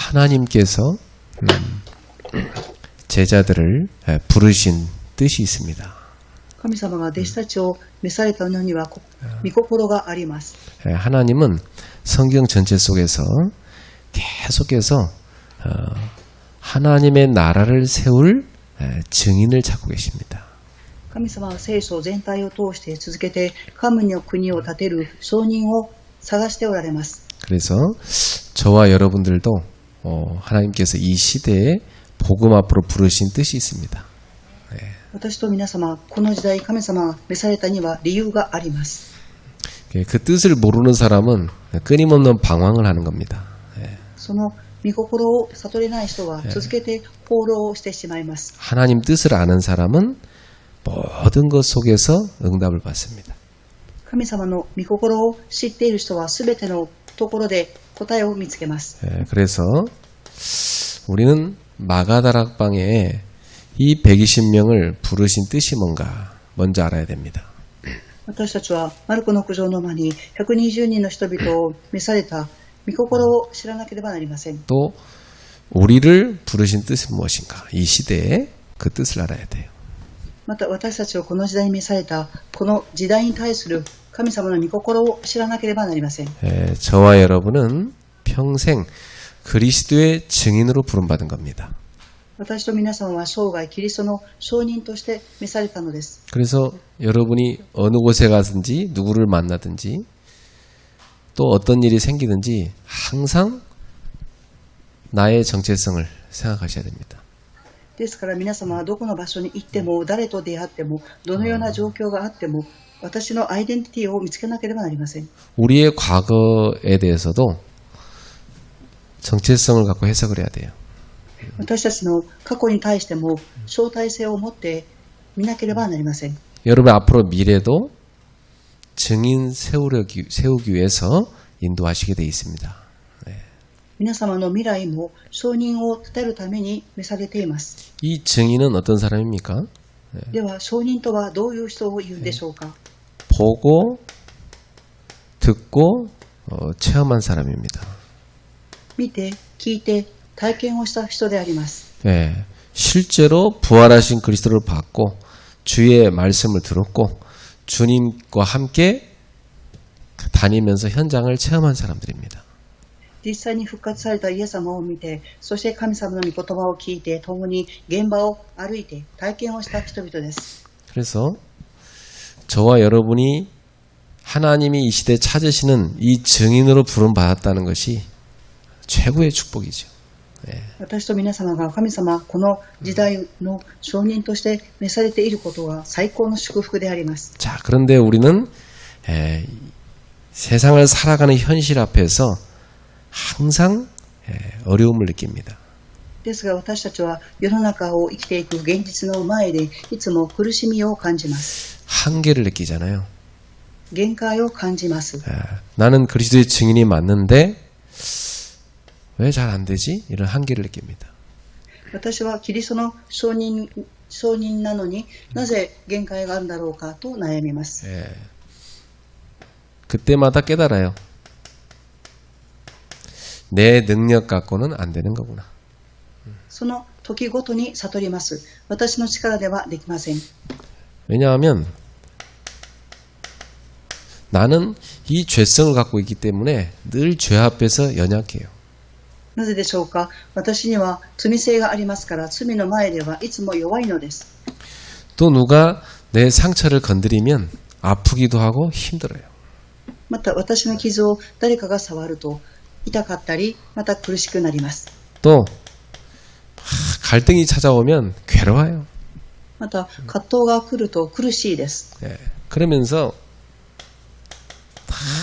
하나님께서 제자들을 부르신 뜻이 있습니다. 神様が弟子たちを召されたのには御心があります。 하나님은 성경 전체 속에서 계속해서 하나님의 나라를 세울 증인을 찾고 계십니다. 神様は聖書全体を通して続けて神の国を建てる証人を探しておられます。 그래서 저와 여러분들도 하나님께서 이 시대에 복음 앞으로 부르신 뜻이 있습니다. 私と皆様、この時代神様が召されたには理由があります。 그 뜻을 모르는 사람은 끊임없는 방황을 하는 겁니다. その御心を悟れない人は続けて放浪してしまいます。 하나님 뜻을 아는 사람은 모든 것 속에서 응답을 받습니다. 神様の御心を知っている人はすべてのところで答えを見つけます。 그래서 우리는 마가다락방에 이 120명을 부르신 뜻이 뭔가 먼저 알아야 됩니다. 私たちはマルコの苦情の間に120人の人々を召された御心を知らなければなりません。 또 우리를 부르신 뜻은 무엇인가? 이 시대에 그 뜻을 알아야 돼요. また私たちをこの時代に召されたこの時代に対する神様の御心を知らなければなりません。 저와 여러분은 평생 그리스도의 증인으로 부름받은 겁니다. 私と皆さんは生涯キリストの証人として召されたのです。 그래서 여러분이 어느 곳에 가든지 누구를 만나든지 또 어떤 일이 생기든지 항상 나의 정체성을 생각하셔야 됩니다. ですから皆様はどこの場所に行っても誰と出会ってもどのような状況があっても私のアイデンティティを見つけなければなりません。 우리의 과거에 대해서도 정체성을 갖고 해석을 해야 돼요. 私たちの過去に対しても相対性を持って見なければなりません。 여러분 앞으로 미래도 증인 세우기 위해서 인도하시게 돼 있습니다. 皆様の未来も証人を立てるために召されています。 이 증인은 어떤 사람입니까? では証人とはどういう人を言うでしょうか。 보고 듣고 체험한 사람입니다. 見て聞いて体験をした人であります。 실제로 부활하신 그리스도를 받고 주의 말씀을 들었고 주님과 함께 다니면서 현장을 체험한 사람들입니다. 実際に復活されたイエス様を見て、そして神様の御言葉を聞いて、共に現場を歩いて体験をした人々です。 그래서 저와 여러분이 하나님이 이 시대에 찾으시는 이 증인으로 부름받았다는 것이 최고의 축복이죠. 私と皆様が神様、この時代の証人として召されていることは最高の祝福であります。 자, 그런데 우리는 세상을 살아가는 현실 앞에서 항상 어려움을 느낍니다. ですが私たちは世の中を生きていく現実の前でいつも苦しみを感じます。 한계를 느끼잖아요. 限界を感じます。 나는 그리스도의 증인이 맞는데 왜 잘 안 되지? 이런 한계를 느낍니다. 私はキリストの証人なのになぜ限界があるんだろうかと悩みます。 그때마다 깨달아요. 내 능력 갖고는 안 되는 거구나. その時ごとに悟ります。私の力ではできません。 왜냐하면 나는 이 죄성을 갖고 있기 때문에 늘 죄 앞에서 연약해요. なぜでしょうか。私には罪性がありますから罪の前ではいつも弱いのです。 또 누가 내 상처를 건드리면 아프기도 하고 힘들어요. また私の傷を誰かが触ると痛かったりまた苦しくなります。 또 갈등이 찾아오면 괴로워요. また葛藤が来ると苦しいです。 그러면서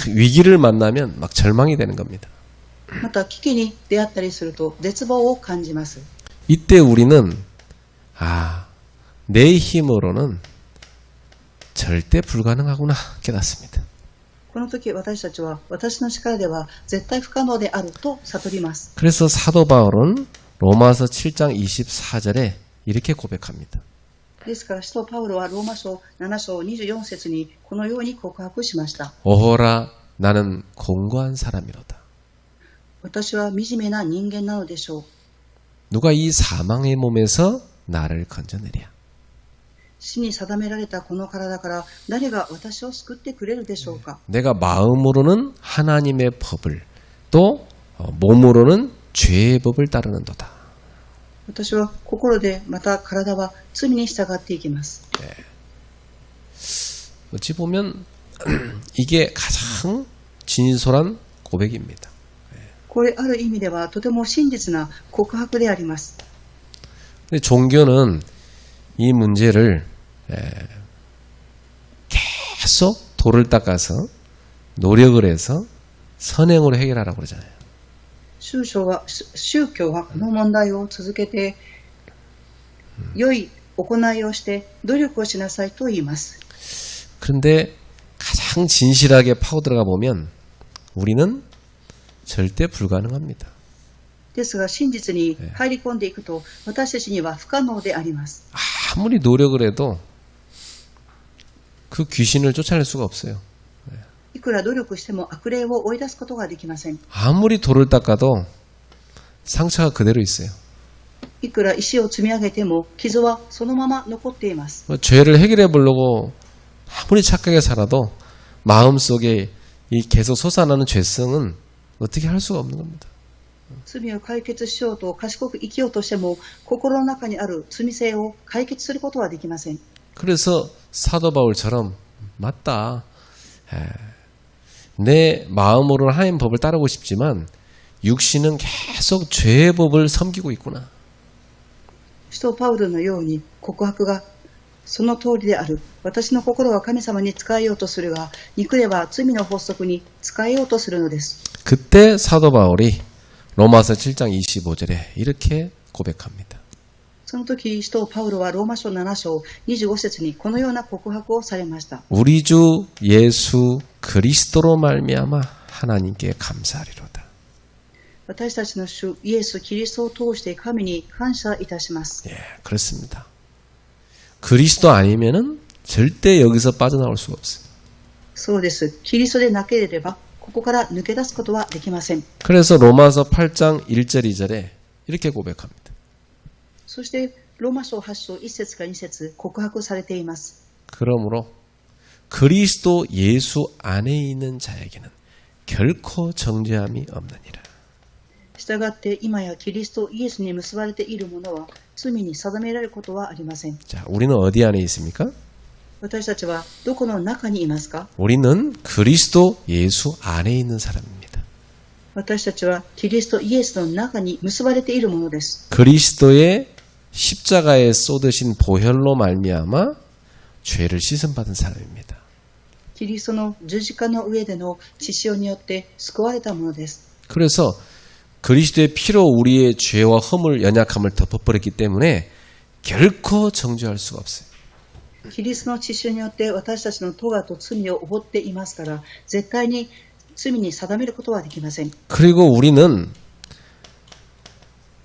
위기를 만나면 막 절망이 되는 겁니다. また危機に出会ったりすると絶望を感じます。 이때 우리는 내 힘으로는 절대 불가능하구나 깨닫습니다. この時私たちは私の力では絶対不可能であると悟ります。 그래서 사도 바울은 로마서 7장 24절에 이렇게 고백합니다. ですから使徒パウロはローマ書7章24節にこのように告白しました。 오호라 나는 공고한 사람이로다. 私は惨めな人間なのでしょう。 누가 이 사망의 몸에서 나를 건져내랴. 死に定められたこの体から誰が私を救ってくれるでしょうか。 내가 마음으로는 하나님의 법을 또 몸으로는 죄의 법을 따르는도다. 私は心でまた体は罪に従っていきます。 어찌 보면 이게 가장 진솔한 고백입니다. これある意味ではとても真実な告白であります。 근데 종교는 이 문제를 계속 돌을 닦아서 노력을 해서 선행으로 해결하라고 그러잖아요. 宗教はこの問題を続けて良い行いをして努力をしなさいと言います。 그런데 가장 진실하게 파고들어가 보면 우리는 절대 불가능합니다. ですが真実に入り込んでいくと私たちには不可能であります。 아무리 노력을 해도 그 귀신을 쫓아낼 수가 없어요. いくら努力しても悪霊を追い出すことができません。 아무리 돌을 닦아도 상처가 그대로 있어요. いくら石を積み上げても傷はそのまま残っています。 죄를 해결해 보려고 아무리 착하게 살아도 마음속에 이 계속 솟아나는 죄성은 어떻게 할 수가 없는 겁니다. 罪を解決しようと賢く生きようとしても心の中にある罪性を解決することはできません。 그래서 사도 바울처럼 맞다. 내 마음으로는 하나님 법을 따르고 싶지만 육신은 계속 죄의 법을 섬기고 있구나. 使徒パウロのように告白がその通りである。私の心は神様に仕えようとするが肉では罪の法則に仕えようとするのです。 그때 사도 바울이 로마서 7장 25절에 이렇게 고백합니다. その時使徒パウロはローマ書7章25節にこのような告白をされました。 우리 주 예수 그리스도로 말미암아 하나님께 감사하리로다. 私たちの主イエス・キリストを通して神に感謝いたします。 예, 그렇습니다. 그리스도 아니면은 절대 여기서 빠져나올 수가 없어요. そうです。キリストでなければここから抜け出すことはできません。 그래서 로마서 8장 1절 2절에 이렇게 고백합니다. そしてローマ書8章1節から2節告白されています。 그러므로 그리스도 예수 안에 있는 자에게는 결코 정죄함이 없느니라. したがって今やキリストイエスに結ばれている者は罪に定められることはありません。 자, 우리는 어디 안에 있습니까? 私たちはどこの中にいますか？ 우리는 그리스도 예수 안에 있는 사람입니다. 私たちはキリストイエスの中に結ばれているものです。 그리스도의 십자가에 쏟으신 보혈로 말미암아 죄를 씻음받은 사람입니다. キリストの十字架の上での血潮によって救われたものです。 그래서 그리스도의 피로 우리의 죄와 허물, 연약함을 덮어버렸기 때문에 결코 정죄할 수가 없어요. キリストの血潮によって私たちの咎と罪を負っていますから絶対に罪に定めることはできません。 그리고 우리는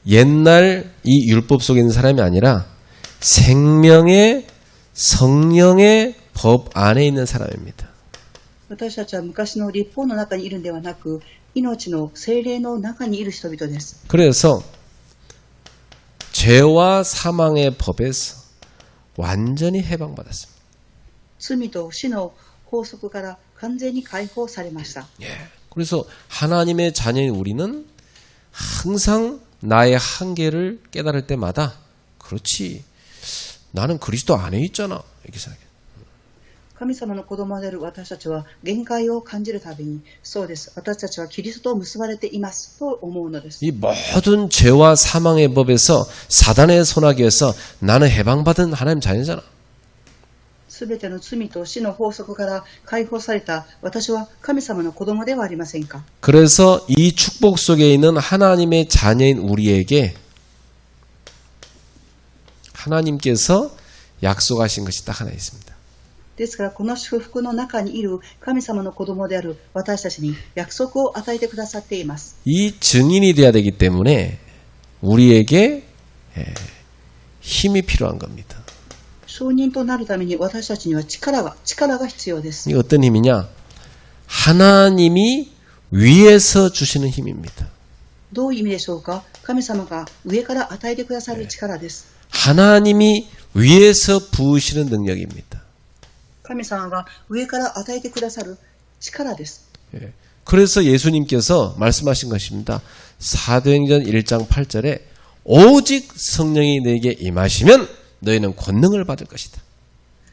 옛날 이 율법 속에 있는 사람이 아니라 생명의 성령의 법 안에 있는 사람입니다. 私たちは昔の律法の中にいるんではなく命の聖霊の中にいる人々です。 그래서 죄와 사망의 법에서 완전히 해방받았습니다. 罪と死の法則から完全に解放されました。 그래서 하나님의 자녀인 우리는 항상 나의 한계를 깨달을 때마다 그렇지 나는 그리스도 안에 있잖아 이렇게 생각해요. 神様の子供である私たちは限界を感じるたびにそうです。私たちはキリストと結ばれていますと思うのです。 이 모든 죄와 사망의 법에서 사단의 손아귀에서 나는 해방받은 하나님 자녀잖아. すべての罪と死の法則から解放された私は神様の子供ではありませんか。 그래서 이 축복 속에 있는 하나님의 자녀인 우리에게 하나님께서 약속하신 것이 딱 하나 있습니다. ですからこの祝福の中にいる神様の子供である私たちに約束を与えてくださっています。 이 증인이 돼야 되기 때문에 우리에게 힘이 필요한 겁니다. 証人となるために私たちには力が必要です。 이게 어떤 힘이냐? 하나님이 위에서 주시는 힘입니다. どういう意味でしょうか。神様が上から与えてくださる力です。 하나님이 위에서 부으시는 능력입니다. 神様が上から与えてくださる力です。 예. 그래서 예수님께서 말씀하신 것입니다. 사도행전 1장 8절에 오직 성령이 너에게 임하시면 너희는 권능을 받을 것이다.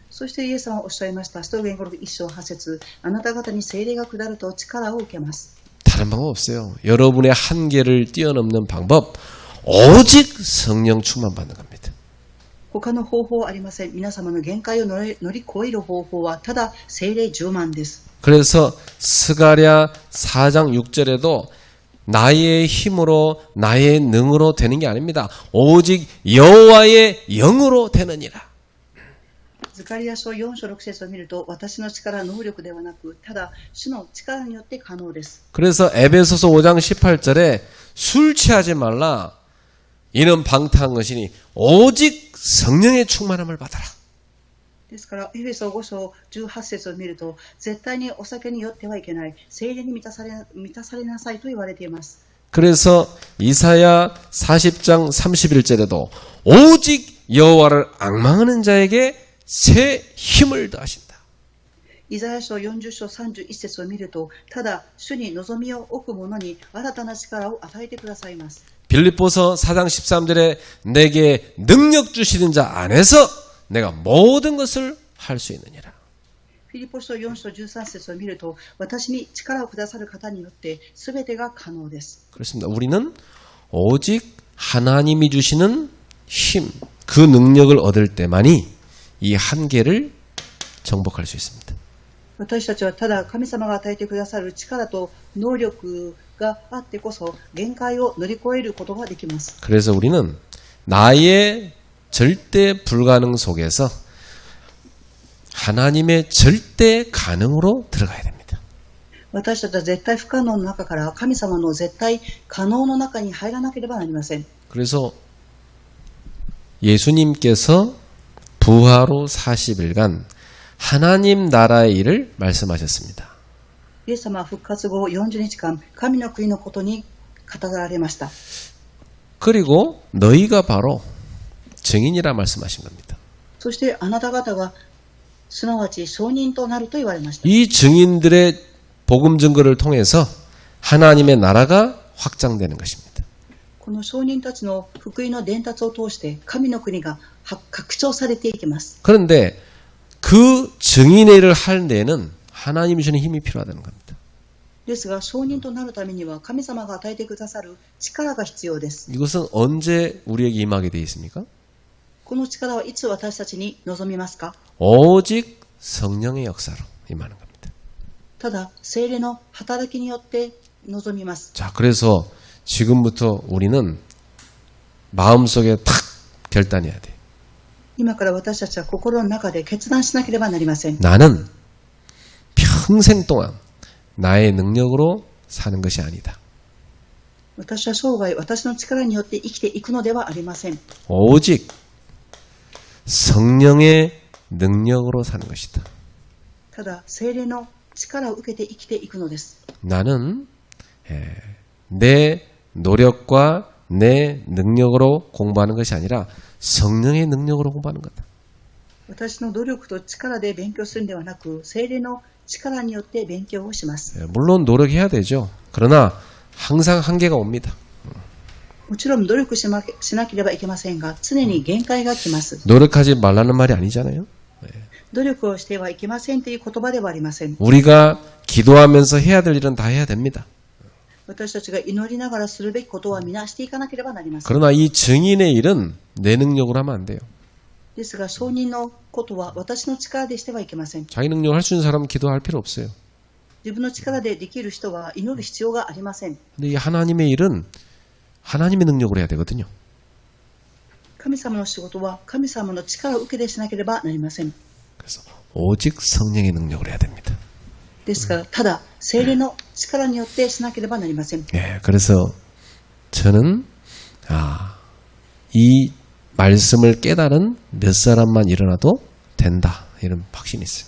そしてイエス様はおっしゃいました。使徒言語録1章8節、あなた方に聖霊が下ると力を受けます。 다른 방법 없어요. 여러분의 한계를 뛰어넘는 방법 오직 성령 충만 받는 겁니다. 他の方法はありません。皆様の限界を乗り越える方法はただ聖霊充満です。 그래서 스가랴 4장 6절에도 나의 힘으로 나의 능으로 되는 게 아닙니다. 오직 여호와의 영으로 되느니라. ズカリア書4章6節を見ると、私の力、能力ではなく、ただ主の力によって可能です。 그래서 에베소서 5장 18절에 술 취하지 말라. 이는 방탕한 것이니 오직 성령의 충만함을 받아라. ですから、エフェソ5章18節を見ると、絶対にお酒に酔ってはいけない、聖霊に満たされなさいと言われています。 그래서 이사야 40장 31절에도 오직 여호와를 앙망하는 자에게 새 힘을 더하신다. イザヤ書40章31節を見ると、ただ主に望みを置く者に新たな力を与えてくださいます。 빌립보서 4장 13절에 내게 능력 주시는 자 안에서 내가 모든 것을 할 수 있느니라. フィリポ書4章13節を見ると、私に力をくださる方によって全てが可能です。 그렇습니다. 우리는 오직 하나님이 주시는 힘, 그 능력을 얻을 때만이 이 한계를 정복할 수 있습니다. 私たちはただ神様が与えてくださる力と能力があってこそ限界を乗り越えることができます。 그래서 우리는 나의 절대 불가능 속에서 하나님의 절대 가능으로 들어가야 됩니다. 私たちは絶対不可能の中から神様の絶対可能の中に入らなければなりません。 그래서 예수님께서 부활 후 40일간 하나님 나라의 일을 말씀하셨습니다. イエス様は復活後40日間神の国のことに語られました。 그리고 너희가 바로 증인이라 말씀하신 겁니다. そしてあなた方がすなわち証人となると言われました。 이 증인들의 복음 증거를 통해서 하나님의 나라가 확장되는 것입니다. この証人たちの福音の伝達を通して神の国が拡張されていきます。 그런데 그 증인의 일을 할 데에는 하나님이 주는 힘이 필요하다는 겁니다. ですが証人となるためには神様が与えてくださる力が必要です。 이것은 언제 우리에게 임하게 되어 있습니까? この力はいつ私たちに望みますか？ 오직 성령의 역사로 임하는 겁니다. ただ聖霊の働きによって望みます。 자, 그래서 지금부터 우리는 마음속에 탁 결단해야 돼. 今から私たちは心の中で決断しなければなりません。 나는 평생 동안 나의 능력으로 사는 것이 아니다. 私は生涯私の力によって生きていくのではありません。 오직 성령의 능력으로 사는 것이다. ただ聖霊の力を受けて生きていくのです。 나는 내 노력과 내 능력으로 공부하는 것이 아니라 성령의 능력으로 공부하는 거다. 私の努力と力で勉強するんではなく、聖霊の力によって勉強をします。 물론 노력해야 되죠. 그러나 항상 한계가 옵니다. もちろん努力しなければいけませんが、常に限界が来ます。 노력하지 말라는 말이 아니잖아요. 努力をしてはいけませんという言葉ではありません。 우리가 기도하면서 해야 될 일은 다 해야 됩니다. 私たちが祈りながらするべきことは皆していかなければなりません。 그러나 이 증인의 일은 내 능력으로 하면 안 돼요. ですが証人のことは私の力でしてはいけません。 자기 능력을 할 수 있는 사람은 기도할 필요 없어요. 自分の力でできる人は祈る必要がありません。 근데 이 하나님의 일은 하나님의 능력으로 해야 되거든요. 神様の仕事は神様の力を受けてしなければなりません。 그래서 오직 성령의 능력으로 해야 됩니다. ですから、ただ聖霊の力によってしなければなりません。 예, 그래서 저는 이 말씀을 깨달은 몇 사람만 일어나도 된다 이런 확신이 있어요.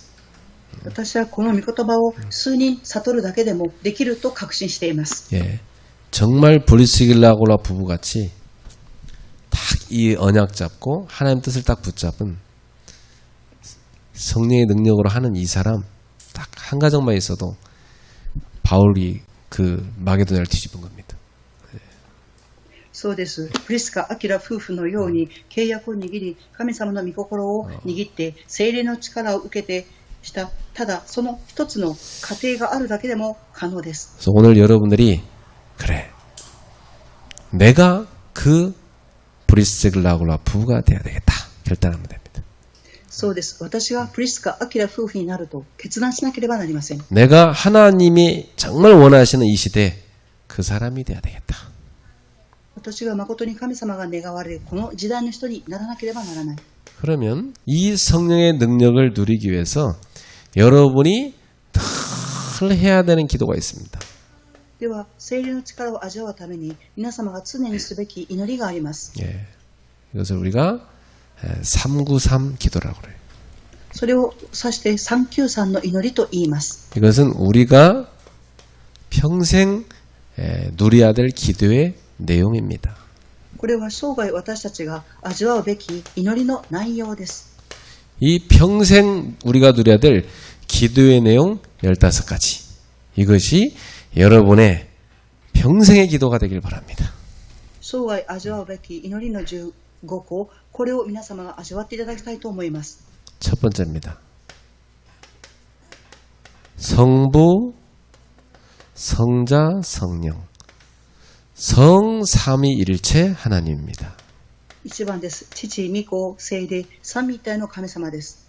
私はこの御言葉を数人悟るだけでもできると確信しています。 예, 정말 브리스길라고라 부부같이 딱 이 언약 잡고 하나님 뜻을 딱 붙잡은 성령의 능력으로 하는 이 사람 딱 한 가정만 있어도 바울이 그 마게도냐를 뒤집은 겁니다. そうです。プリスカ・アキラ夫婦のように契約を握り、神様の御心を握って、聖霊の力を受けてした、ただその一つの過程があるだけでも可能です。 그래서 오늘 여러분들이 그래 내가 그 브리스길라고라 부부가 돼야 되겠다 결단하면 됩니다. そうです。私がプリスカ・アキラ夫婦になると決断しなければなりません。 내가 하나님이 정말 원하시는 이 시대 그 사람이 돼야 되겠다. 私が誠に神様が願われるこの時代の人にならなければならない。 그러면 이 성령의 능력을 누리기 위해서 여러분이 늘 해야 되는 기도가 있습니다. では、聖霊の力を味わうために皆様が常にすべき祈りがあります。 예, 이것을 우리가 393 기도라고 그래요. それを指して393の祈りと言います。 이것은 우리가 평생 누려야 될 기도의 내용입니다. これは生涯私たちが味わうべき祈りの内容です。 이 평생 우리가 누려야 될 기도의 내용 15가지. 이것이 여러분의 평생의 기도가 되길 바랍니다. 生涯味わうべき祈りの15個、これを皆様が味わっていただきたいと思います。 첫 번째입니다. 성부, 성자, 성령. 성삼위일체 하나님입니다. 1番です。父、御子、聖霊、三位一体の神様です。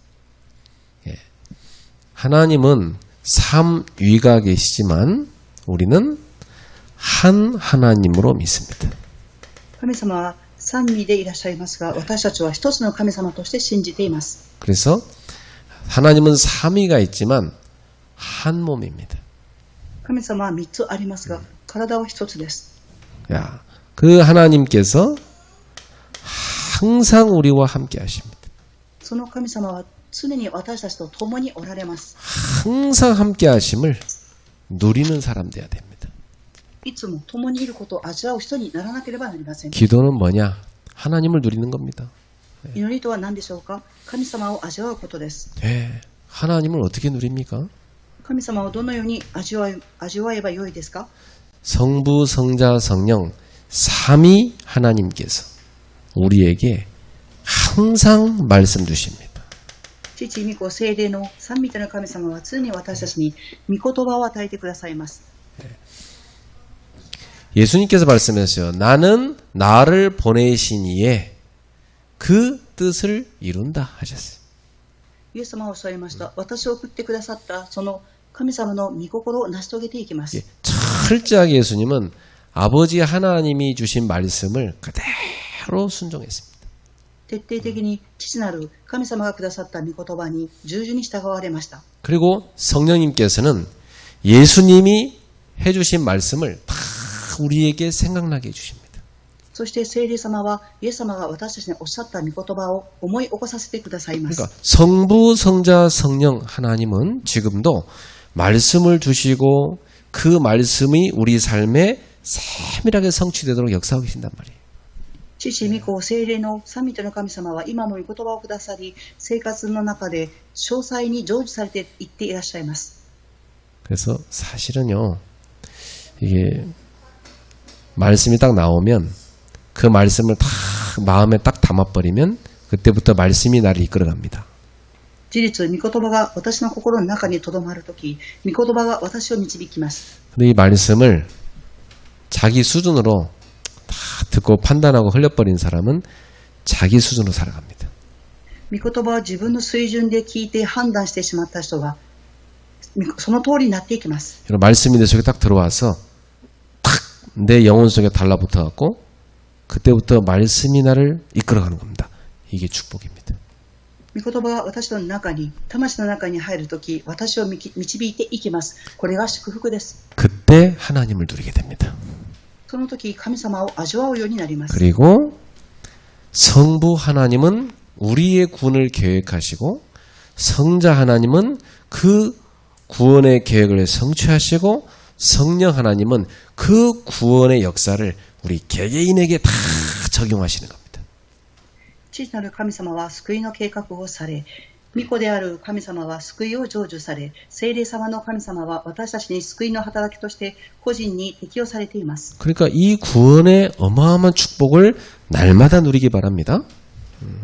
하나님은 삼위가 계시지만 우리는 한 하나님으로 믿습니다. 神様は三位でいらっしゃいますが、私たちは一つの神様として信じています。 그래서 하나님은 삼위가 있지만 한 몸입니다. 神様は3つありますが、体は一つです。 야, 그 하나님께서 항상 우리와 함께 하십니다. その神様は常に私たちと共におられます。 항상 함께 하심을 누리는 사람 되어야 됩니다. いつも共にいることを味わう人にならなければなりません。 기도는 뭐냐? 하나님을 누리는 겁니다. 祈りとは何でしょうか？神様を味わうことです。 네, 하나님을 어떻게 누립니까? 神様をどのように味わえばよいですか？ 성부, 성자, 성령 삼위 하나님께서 우리에게 항상 말씀 주십니다. 父、御子、聖霊の三位一体の神様は常に私たちに御言葉を与えてくださいます。 예수님께서 말씀하셨어요. 나는 나를 보내신 이에 그 뜻을 이룬다 하셨어요. イエス様はおっしゃいました。私を送ってくださったその神様の御心を成し遂げていきます。 철저하게 예수님은 아버지 하나님이 주신 말씀을 그대로 순종했습니다. 徹底的に父なる神様がくださった御言葉に従順に従われました。 그리고 성령님께서는 예수님이 해주신 말씀을 다 우리에게 생각나게 해주십니다. そして聖霊様はイエス様が私たちにおっしゃった御言葉を思い起こさせてくださいます。 그러니까 성부, 성자, 성령 하나님은 지금도 말씀을 주시고 그 말씀이 우리 삶에 세밀하게 성취되도록 역사하고 계신단 말이에요. 父、御子、聖霊の三位一体の神様は今も御言葉をくださり、生活の中で詳細に成就されていっていらっしゃいます。 그래서 사실은요, 이게 말씀이 딱 나오면 그 말씀을 다 마음에 딱 담아버리면 그때부터 말씀이 나를 이끌어갑니다. 事実、御言葉が私の心の中にとどまるとき、御言葉が私を導きます。 근데 이 말씀을 자기 수준으로 다 듣고 판단하고 흘려버린 사람은 자기 수준으로 살아갑니다. 御言葉は自分の水準で聞いて判断してしまった人は、その通りになっていきます。 이런 말씀이 내 속에 딱 들어와서 탁 내 영혼 속에 달라붙어갖고 그때부터 말씀이 나를 이끌어가는 겁니다. 이게 축복입니다. 御言葉が私の中に、魂の中に入るとき、私を導いていきます。これが祝福です。 그때 하나님을 누리게 됩니다. その時、神様を味わうようになります。 그리고 성부 하나님은 우리의 구원을 계획하시고 성자 하나님은 그 구원의 계획을 성취하시고 성령 하나님은 그 구원의 역사를 우리 개개인에게 다 적용하시는 겁니다. 父なる神様は救いの計画をされ、御子である神様は救いを成就され、聖霊様の神様は私たちに救いの働きとして個人に適用されています。 그러니까 이 구원의 어마어마한 축복을 날마다 누리기 바랍니다.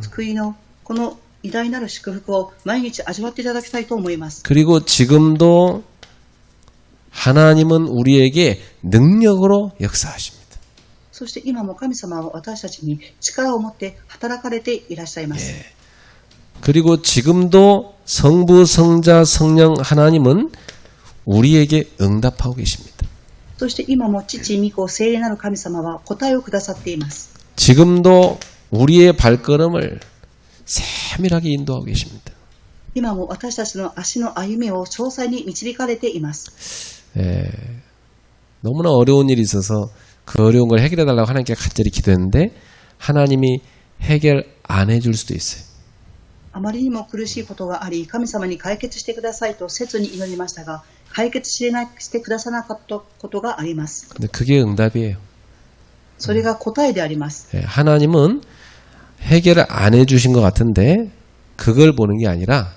救いのこの偉大なる祝福を毎日味わっていただきたいと思います。 그리고 지금도 하나님은 우리에게 능력으로 역사하십니다. そして今も神様は私たちに力を持って働かれていらっしゃいます。 그리고 지금도 성부, 성자, 성령 하나님은 우리에게 응답하고 계십니다. そして今も父、御子、聖霊なる神様は答えをくださっています。 지금도 우리의 발걸음을 세밀하게 인도하고 계십니다. 今も私たちの足の歩みを詳細に導かれています。 너무나 어려운 일이 있어서 그 어려운 걸 해결해 달라고 하나님께 간절히 기도했는데 하나님이 해결 안 해줄 수도 있어요. あまりにも苦しいことがあり、神様に解決してくださいと切に祈りましたが、解決してくださらなかったことがあります。 근데 그게 응답이에요. それが答えであります。 하나님은 해결을 안 해주신 것 같은데 그걸 보는 게 아니라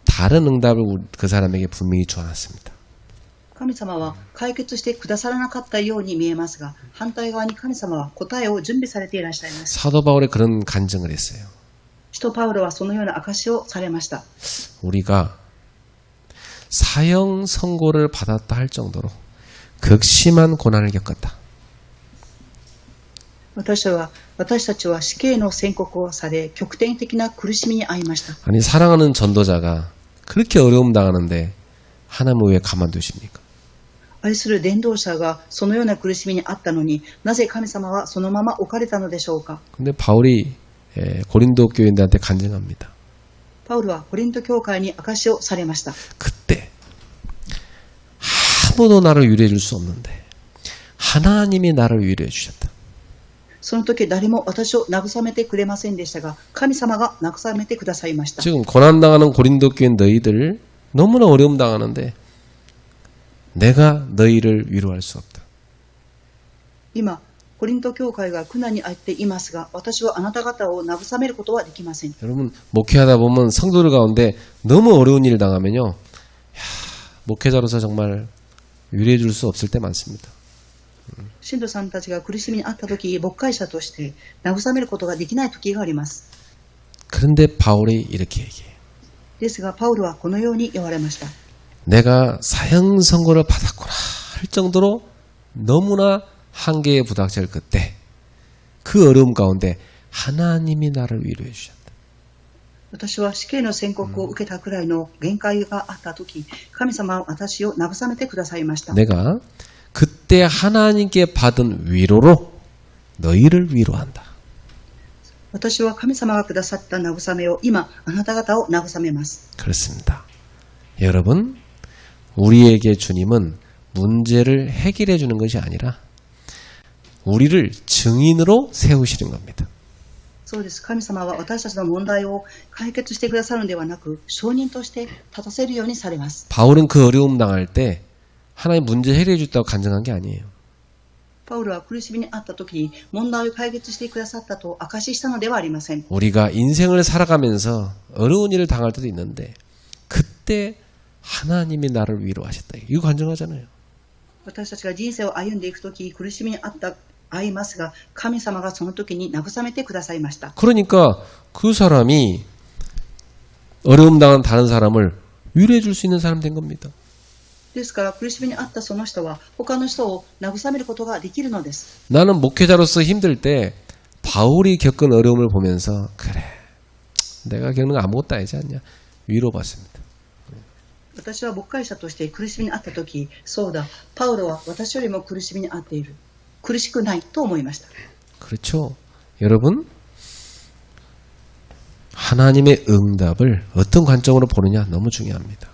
다른 응답을 그 사람에게 분명히 주어놨습니다. 神様は解決してくださらなかったように見えますが、反対側に神様は答えを準備されていらっしゃいます。 사도 바울이 그런 간증을 했어요. 使徒パウロはそのような証しをされました。 우리가 사형 선고를 받았다 할 정도로 극심한 고난을 겪었다. 私たちは死刑の宣告をされ、極点的な苦しみに遭いました。 아니 사랑하는 전도자가 그렇게 어려움 당하는데 하나님은 왜 가만두십니까? 愛する伝道者がそのような苦しみにあったのに、なぜ神様はそのまま置かれたのでしょうか。 근데 바울이 고린도 교인들한테 간증합니다. パウロはコリント教会に証しをされました。 그때 아무도 나를 위로해 줄 수 없는데 하나님이 나를 위로해 주셨다. その時誰も私を慰めてくれませんでしたが、神様が慰めてくださいました。 지금 고난당하는 고린도 교인 너희들 너무나 어려움 당하는데 내가 너희를 위로할 수 없다. 今コリント教会が苦難に遭っていますが、私はあなた方を慰めることはできません。 여러분 목회하다 보면 성도들 가운데 너무 어려운 일을 당하면요, 목회자로서 정말 위로해 줄 수 없을 때 많습니다. 信徒さんたちが苦しみに遭った時、牧会者として慰めることができない時があります。 그런데 바울이 이렇게 얘기해요. ですがパウロはこのように言われました。 내가 사형 선고를 받았구나 할 정도로 너무나 한계에 부닥칠 그때 그 어려움 가운데 하나님이 나를 위로해 주셨다. 私は死刑の宣告を受けたくらいの限界があった時、神様は私を慰めてくださいました。 내가 그때 하나님께 받은 위로로 너희를 위로한다. 私は神様がくださった慰めを今あなた方を慰めます。 그렇습니다. 여러분, 우리에게 주님은 문제를 해결해 주는 것이 아니라 우리를 증인으로 세우시는 겁니다. そうです。神様は私たちの問題を解決してくださるのではなく、証人として立たせるようにされます。 바울은 그 어려움 당할 때 하나님 문제 해결해 줬다고 간증한 게 아니에요. パウロは苦しみにあった時に問題を解決してくださったと証ししたのではありません。 우리가 인생을 살아가면서 어려운 일을 당할 때도 있는데 그때 하나님이 나를 위로하셨다. 이거 간증하잖아요. 私たちが人生を歩んでいく時、苦しみに遭いますが、神様がその時に慰めてくださいました。 그러니까 그 사람이 어려움 당한 다른 사람을 위로해 줄 수 있는 사람 된 겁니다. ですから苦しみにあったその人は他の人を慰めることができるのです。 나는 목회자로서 힘들 때 바울이 겪은 어려움을 보면서 그래, 내가 겪는 거 아무것도 아니지 않냐 위로받습니다. 私は牧会者として苦しみにあった時、そうだ、パウロは私よりも苦しみにあっている。苦しくないと思いました。 그렇죠. 여러분, 하나님의 응답을 어떤 관점으로 보느냐 너무 중요합니다.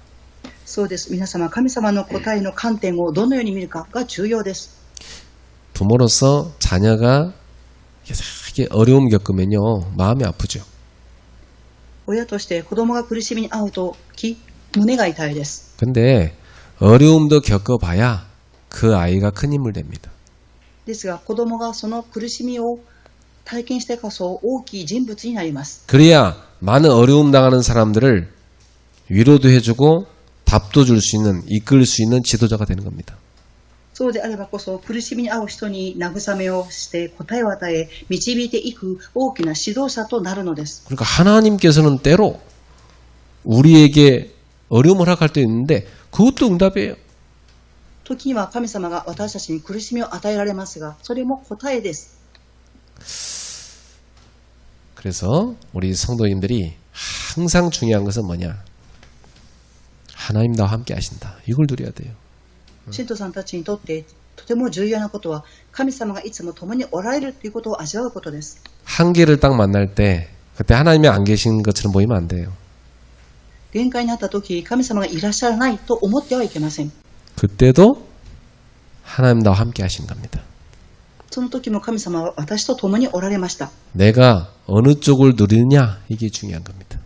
そうです。皆様、神様の答えの観点をどのように見るかが重要です。 부모로서 자녀가 이렇게 어려움 겪으면요 마음이 아프죠. 親として子供が苦しみに遭うと胸が痛いです。 근데 어려움도 겪어봐야 그 아이가 큰 인물 됩니다. ですが、子供がその苦しみを体験してこそ大きい人物になります。 그래야 많은 어려움 당하는 사람들을 위로도 해주고 답도 줄 수 있는, 이끌 수 있는 지도자가 되는 겁니다. そうであればこそ苦しみに遭う人に慰めをして答えを与え導いていく大きな指導者となるのです。 그러니까 하나님께서는 때로 우리에게 어려움을 허락할 때 있는데 그것도 응답이에요. 時には神様が私たちに苦しみを与えられますが、それも答えです。 그래서 우리 성도님들이 항상 중요한 것은 뭐냐? 하나님 나와 함께 하신다. 이걸 누려야 돼요. 信徒さんたちにとってとても重要なことは神様がいつも共におられるということを味わうことです。 한계를 딱 만날 때 그때 하나님이 안 계신 것처럼 보이면 안 돼요. 限界になった時、神様がいらっしゃらないと思ってはいけません。 그때도 하나님 나와 함께 하신 겁니다. その時も神様は私と共におられました。 내가 어느 쪽을 누리느냐 이게 중요한 겁니다.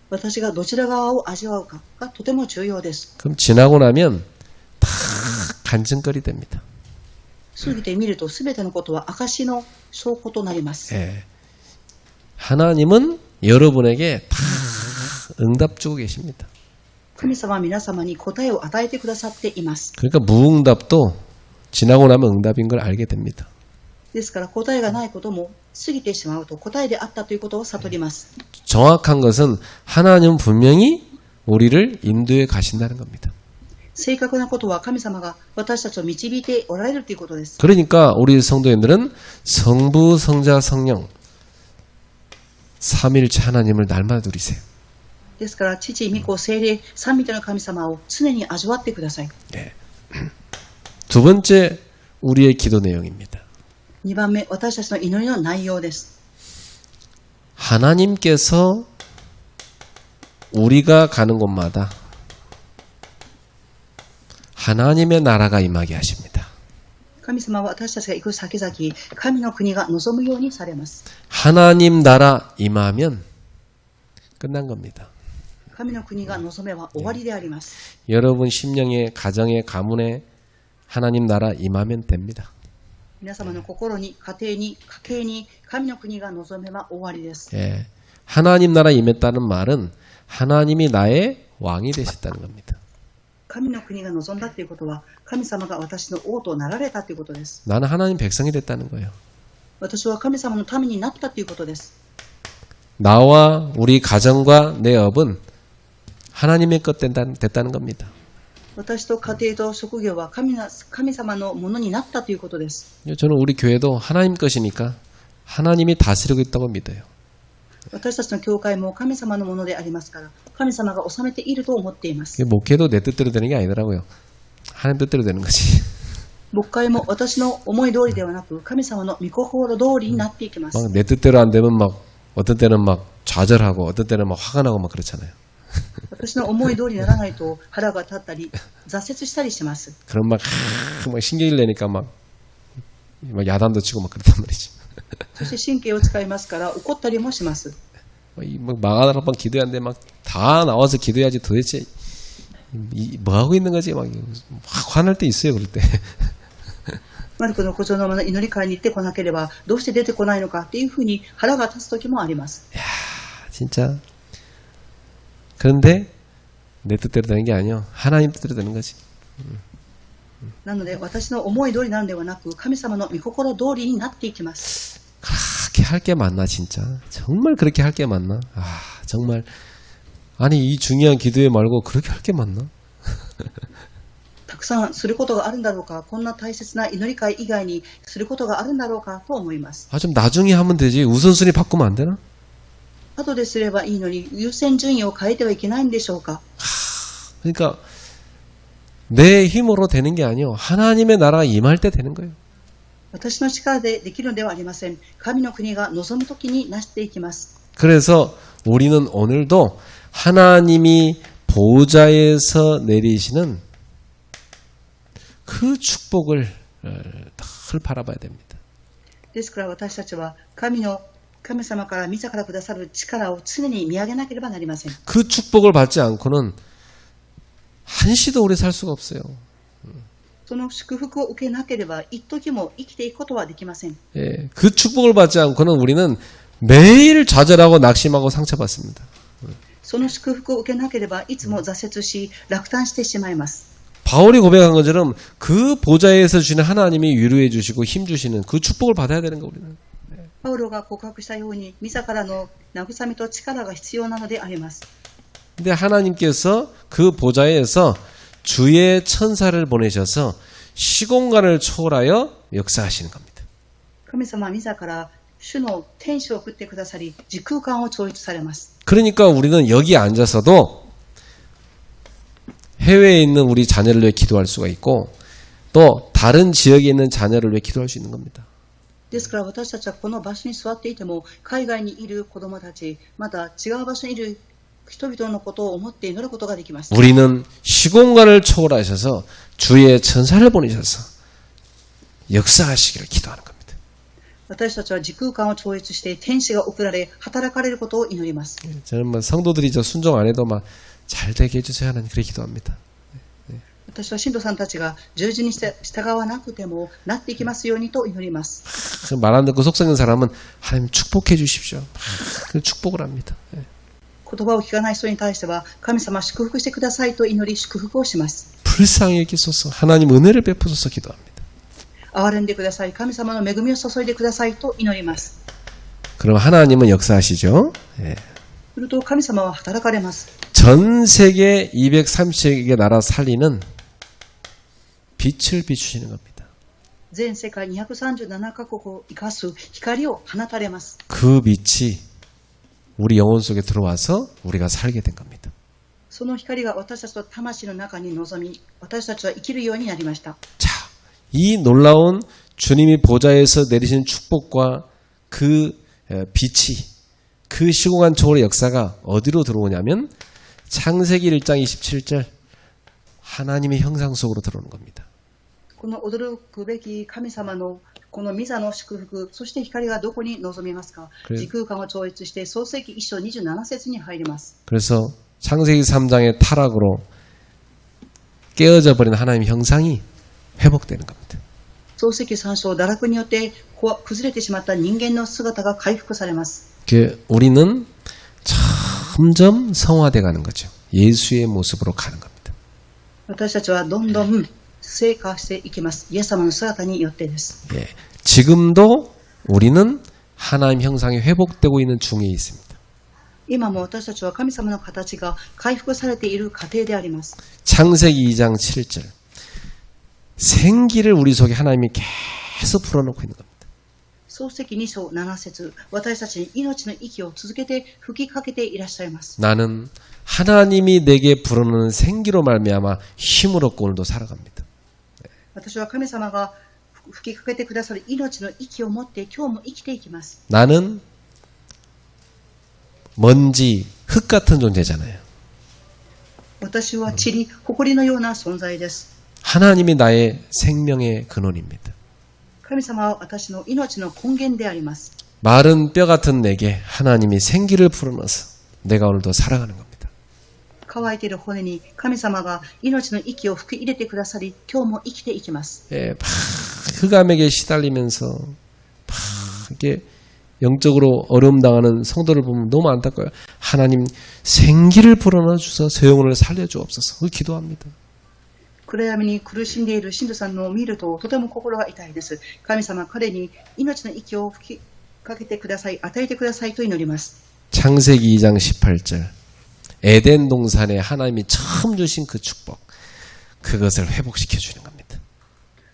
私がどちら側を味わうかがとても重要です。 그럼 지나고 나면 다 간증거리 됩니다. 過ぎてみると全てのことは証の証拠となります。 예. 하나님은 여러분에게 다 응답 주고 계십니다. 神様は皆様に答えを与えてくださっています。 그러니까 무응답도 지나고 나면 응답인 걸 알게 됩니다. ですから答えがないことも過ぎてしまうと答えであったということを悟ります。 정확한 것은 하나님은 분명히 우리를 인도해 가신다는 겁니다. 正確なことは神様が私たちを導いておられるということです。 그러니까 우리 성도님들은 성부, 성자, 성령 삼일체 하나님을 날마다 누리세요. ですから父、御子、聖霊、三位一体の神様を常に味わってください。 네. 두 번째 우리의 기도 내용입니다. 2番目、私たちの祈りの内容です。 하나님께서 우리가 가는 곳마다 하나님의 나라가 임하게 하십니다. 神様は私たちが行く先々、神の国が望むようにされます。 하나님 나라 임하면 끝난 겁니다. 神の国が望めば終わりであります。 여러분 심령에, 가정에, 가문에 하나님 나라 임하면 됩니다. 皆様の心に、家庭に、家計に神の国が望めば終わりです。 예. 하나님 나라 임했다는 말은 하나님이 나의 왕이 되셨다는 겁니다. 神の国が望んだということは、神様が私の王となられたということです。 나는 하나님 백성이 됐다는 거예요. 私は神様のためになったということです。 나와 우리 가정과 내 업은 하나님의 것 됐다는 겁니다. 私と家庭と職業は神様のものになったということです。 저는 우리 교회도 하나님 것이니까 하나님이 다스리고 있다고 믿어요. 私たちの教会も神様のものでありますから、神様が治めていると思っています。 목회도 내 뜻대로 되는 게 아니더라고요. 하나님 뜻대로 되는 거지. 牧会も私の思い通りではなく、神様の御心通りになっていきます。 막 내 뜻대로 안 되면 막 어떤 때는 막 좌절하고 어떤 때는 막 화가 나고 막 그렇잖아요. 私の思い通りにならないと腹が立ったり、挫折したりします。 그럼 막 신경을 내니까 막 야단도 치고 막 그렇단 말이지. そして神経を使いますから怒ったりもします。 막 망하다가 막 기도하는데 막 다 나와서 기도해야지 도대체 뭐 하고 있는 거지 막 화날 때 있어요 그럴 때. マルコの古城のまま祈り会に行ってこなければどうして出てこないのかっていうふうに腹が立つ時もあります。 야 진짜. 그런데 내 뜻대로 되는 게 아니요 하나님 뜻대로 되는 거지. なので私の思い通りなのではなく神様の御心通りになっていきます。 그렇게 할 게 맞나 진짜? 정말 그렇게 할 게 맞나? 아 정말 아니 이 중요한 기도회 말고 그렇게 할 게 맞나? たくさんすることがあるんだろうか、こんな大切な祈り会以外にすることがあるんだろうかと思います。 아 좀 나중에 하면 되지 우선순위 바꾸면 안 되나? 後ですればいいのに優先順位を変えてはいけないんでしょうか。 그러니까 내 힘으로 되는 게 아니요 하나님의 나라가 임할 때 되는 거예요. 私の力でできるのではありません。神の国が望むときになしていきます。 그래서 우리는 오늘도 하나님이 보좌에서 내리시는 그 축복을 늘 바라봐야 됩니다. ですから私たちは神様から自らくださる力を常に見上げなければなりません。 그 축복을 받지 않고는 한시도 오래 살 수가 없어요. その祝福を受けなければ一時も生きていくことはできません。 예, 그 축복을 받지 않고는 우리는 매일 좌절하고 낙심하고 상처받습니다. その祝福を受けなければいつも挫折し落胆してしまいます。 바울이 고백한 것처럼 그 보좌에서 주시는 하나님이 위로해 주시고 힘 주시는 그 축복을 받아야 되는 거 우리는. パウロが告白したように自らの慰めと力が必要なのであります。 근데 하나님께서 그 보좌에서 주의 천사를 보내셔서 시공간을 초월하여 역사하시는 겁니다. 神様自ら主の天使を送ってくださり時空間を超越されます。 그러니까 우리는 여기 앉아서도 해외에 있는 우리 자녀를 위해 기도할 수가 있고 또 다른 지역에 있는 자녀를 위해 기도할 수 있는 겁니다. ですから私たちはこの場所に座っていても海外にいる子供たちまた違う場所にいる人々のことを思って祈ることができます。 우리는 시공간을 초월하셔서 주의 천사를 보내셔서 역사하시기를 기도하는 겁니다. 私たちは時空間を超越して天使が送られ働かれることを祈ります。 저는 뭐 성도들이 저 순종 안 해도 막 잘 되게 해주세요 하나님 그렇게 기도합니다. 私は信徒さんたちが十字に従わなくてもなっていきますようにと祈ります。 말 안 듣고 속삭이는 사람은 하나님 축복해 주십시오. 그 축복을 합니다. 言葉を聞かない人に対しては神様祝福してくださいと祈り祝福をします。 불쌍히 여기소서 하나님 은혜를 베푸소서 기도합니다. 憐れんでください神様の恵みを注いでくださいと祈ります。 그럼 하나님은 역사하시죠. 예. すると神様は働かれます。 전 세계 230개 나라 살리는 빛을 비추시는 겁니다. 全世界237カ国を生かす光を放たれます。 그 빛이 우리 영혼 속에 들어와서 우리가 살게 된 겁니다. その光が私たちの魂の中に臨み私たちは生きるようになりました。 자, 이 놀라운 주님이 보좌에서 내리신 축복과 그 빛이 그 시공간 초월의 역사가 어디로 들어오냐면 창세기 1장 27절 하나님의 형상 속으로 들어오는 겁니다. この驚くべき神様のこの御座の祝福そして光がどこに臨みますか。時空間を超越して創世記1章27節に入ります。 그래서 창세기 3장의 타락으로 깨어져 버린 하나님의 형상이 회복되는 겁니다. 創世記3章堕落によって崩れてしまった人間の姿が回復されます。 우리는 점점 성화돼 가는 거죠. 예수의 모습으로 가는 겁니다. 私たちはどんどん成果していきます。イエス様の姿によってです。 예, 지금도 우리는 하나님 형상이 회복되고 있는 중에 있습니다. 今も私たちは神様の形が回復されている過程であります。 창세기 2장 7절 생기를 우리 속에 하나님이 계속 불어넣고 있는 겁니다. 創世記2章7節私たちに命の息を続けて吹きかけていらっしゃいます。 나는 하나님이 내게 불어넣는 생기로 말미암아 힘을 얻고 오늘도 살아갑니다. 私は神様が吹きかけてくださる命の息を持って今日も生きていきます。 나는 먼지, 흙 같은 존재잖아요. 私は塵、埃のような存在です。 하나님이 나의 생명의 근원입니다. 神様は私の命の根源であります。 마른 뼈 같은 내게 하나님이 생기를 불어넣어서 내가 오늘도 살아가는 겁니다. 乾いている骨に神様が命の息を吹き入れてくださり今日も生きていきます。 예, 흑암에게 시달리면서 이렇게 영적으로 어려움 당하는 성도를 보면 너무 안타까워요. 하나님 생기를 불어넣어 주셔서 제 영혼을 살려주옵소서. 기도합니다. 暗闇に苦しんでいる信徒さんのを見るととても心が痛いです。神様彼に命の息を吹きかけてください、与えてくださいと祈ります。 창세기 2장 18절 에덴 동산에 하나님이 처음 주신 그 축복 그것을 회복시켜 주는 겁니다.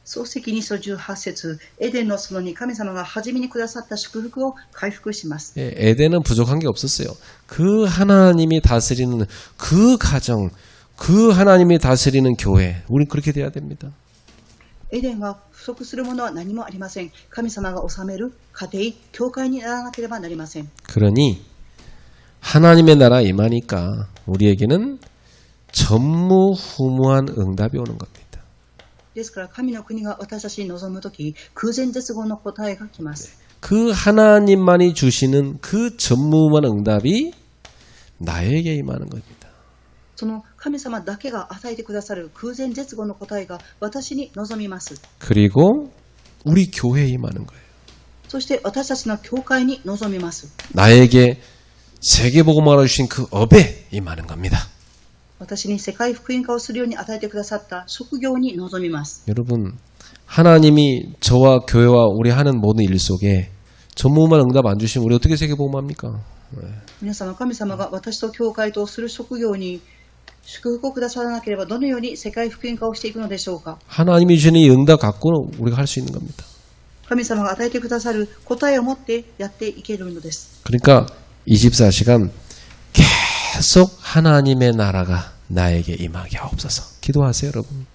創世記2章18節エデンの園に神様が初めにくださった祝福を回復します。 예, 에덴은 부족한 게 없었어요. 그 하나님이 다스리는 그 가정 그 하나님이 다스리는 교회 우린 그렇게 돼야 됩니다. エデンは不足するものは何もありません。神様が治める家庭、教会にならなければなりません。 그러니 하나님의 나라 임하니까 우리에게는 전무후무한 응답이 오는 겁니다. ですから神の国が私たちに望むとき、空前絶後の答えが来ます。 그 하나님만이 주시는 그 전무후무한 응답이 나에게 임하는 겁니다. その神様だけが与えてくださる空前絶後の答えが私に望みます。 그리고 우리 교회에 임하는 거예요. そして私たちの教会に望みます。 나에게 세계복음화를 주신 그 업에 임하는 겁니다. 私に世界福音化をするように与えてくださった職業に臨みます。 여러분, 하나님이 저와 교회와 우리 하는 모든 일 속에 전무후무한 응답 안 주시면 우리 어떻게 세계복음합니까? 皆様、神様が私と教会とする職業に祝福をくださらなければどのように世界福音化をしていくのでしょうか。 하나님이 주시는 이 응답 갖고는 우리가 할 수 있는 겁니다. 神様が与えてくださる答えを持ってやっていけるのです。 그러니까 24시간 계속 하나님의 나라가 나에게 임하게 하옵소서. 기도하세요, 여러분.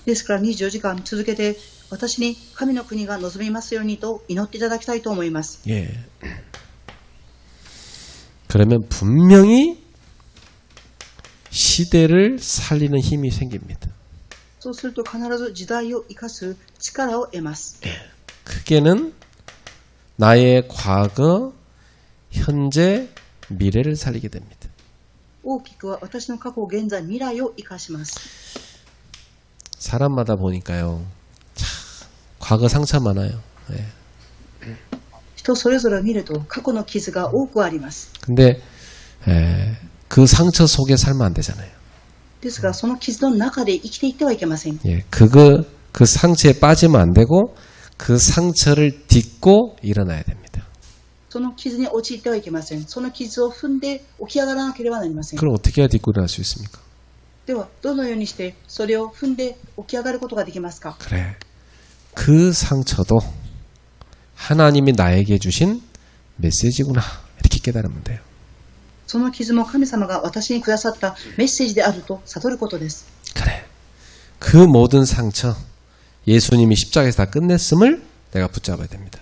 ですから24時間続けて私に神の国が望みますようにと祈っていただきたいと思います。 예. 그러면 분명히 시대를 살리는 힘이 생깁니다. そうすると必ず時代を生かす力を得ます。 크게는 나의 과거, 현재, 미래를 살리게 됩니다. 大きくは私の過去、現在、未来を生かします。 사람마다 보니까요. 참, 과거 상처 많아요. 예. 人それぞれ見ると過去の傷が多くあります。 근데 그 상처 속에 살면 안 되잖아요. ですがその傷の中で生きていってはいけません。 예, 그 상처에 빠지면 안 되고 그 상처를 딛고 일어나야 됩니다. その傷に陥ってはいけません。その傷を踏んで起き上がらなければなりません。 그럼 어떻게 해야 딛고 일어날 수 있습니까? ではどのようにしてそれを踏んで起き上がることができますか。 그래. 그 상처도 하나님이 나에게 주신 메시지구나. 이렇게 깨달으면 돼요. その傷も神様が私にくださったメッセージであると悟ることです。 그래. 그 모든 상처 예수님이 십자가에서 다 끝냈음을 내가 붙잡아야 됩니다.